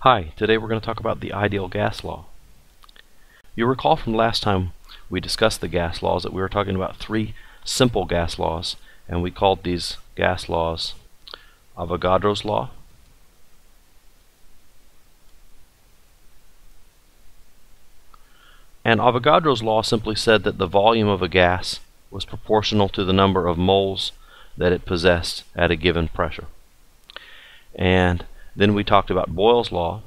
Hi, today we're going to talk about the ideal gas law. You'll recall from last time we discussed the gas laws that we were talking about three simple gas laws, and we called these gas laws Avogadro's law, and Avogadro's law simply said that the volume of a gas was proportional to the number of moles that it possessed at a given pressure. And then we talked about Boyle's law.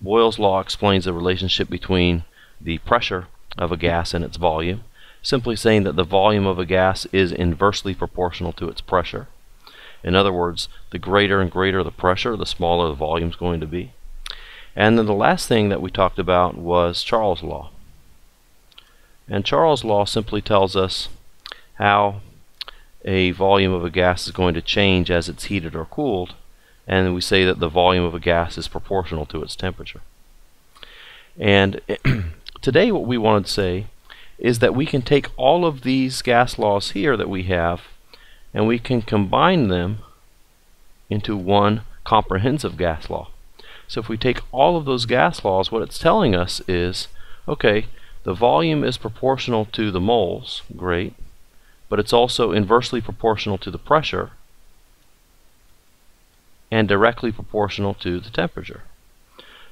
Boyle's law explains the relationship between the pressure of a gas and its volume, simply saying that the volume of a gas is inversely proportional to its pressure. In other words, the greater and greater the pressure, the smaller the volume is going to be. And then the last thing that we talked about was Charles' law. And Charles' law simply tells us how a volume of a gas is going to change as it's heated or cooled, and we say that the volume of a gas is proportional to its temperature. And today what we wanted to say is that we can take all of these gas laws here that we have and we can combine them into one comprehensive gas law. So if we take all of those gas laws, what it's telling us is, okay, the volume is proportional to the moles, great, but it's also inversely proportional to the pressure and directly proportional to the temperature.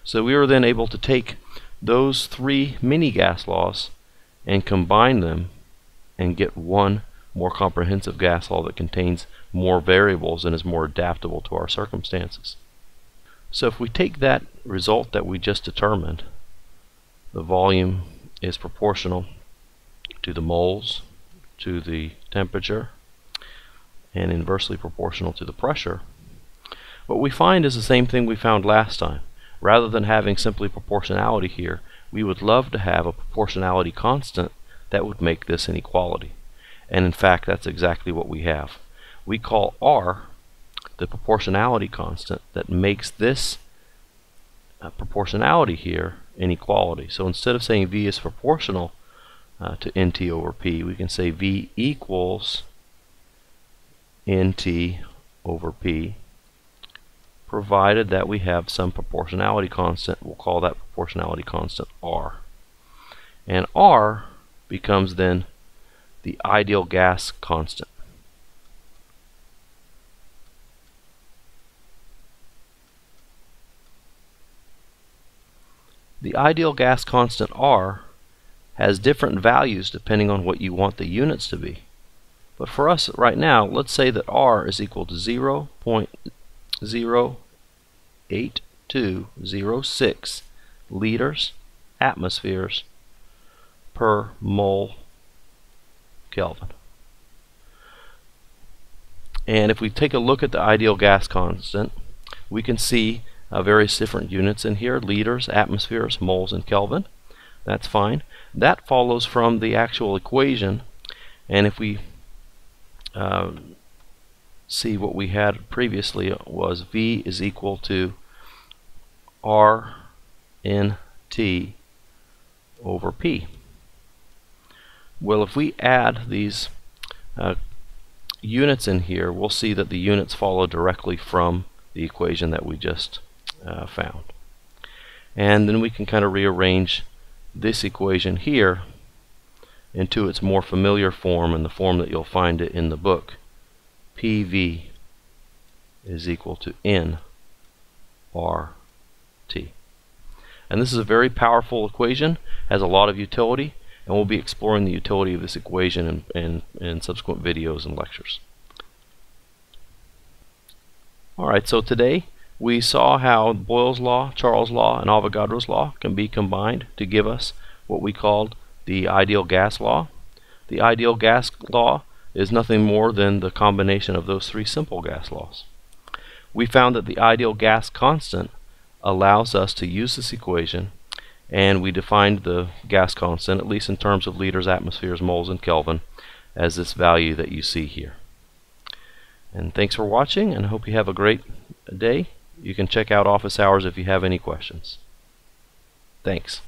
So we were then able to take those three mini gas laws and combine them and get one more comprehensive gas law that contains more variables and is more adaptable to our circumstances. So if we take that result that we just determined, the volume is proportional to the moles, to the temperature, and inversely proportional to the pressure, what we find is the same thing we found last time. Rather than having simply proportionality here, we would love to have a proportionality constant that would make this an equality. And in fact, that's exactly what we have. We call R the proportionality constant that makes this proportionality here an equality. So instead of saying V is proportional to NT over P, we can say V equals NT over P, provided that we have some proportionality constant. We'll call that proportionality constant R. And R becomes then the ideal gas constant. The ideal gas constant R has different values depending on what you want the units to be. But for us right now, let's say that R is equal to 0.08206 liters, atmospheres, per mole Kelvin. And if we take a look at the ideal gas constant, we can see various different units in here: liters, atmospheres, moles, and Kelvin. That's fine. That follows from the actual equation, and if we see what we had previously was V is equal to R NT over P. Well, if we add these units in here, we'll see that the units follow directly from the equation that we just found. And then we can kind of rearrange this equation here into its more familiar form, and the form that you'll find it in the book. PV is equal to NRT. And this is a very powerful equation, has a lot of utility, and we'll be exploring the utility of this equation in subsequent videos and lectures. Alright, so today we saw how Boyle's law, Charles' law, and Avogadro's law can be combined to give us what we called the ideal gas law. The ideal gas law is nothing more than the combination of those three simple gas laws. We found that the ideal gas constant allows us to use this equation, and we defined the gas constant, at least in terms of liters, atmospheres, moles, and Kelvin, as this value that you see here. And thanks for watching, and I hope you have a great day. You can check out office hours if you have any questions. Thanks.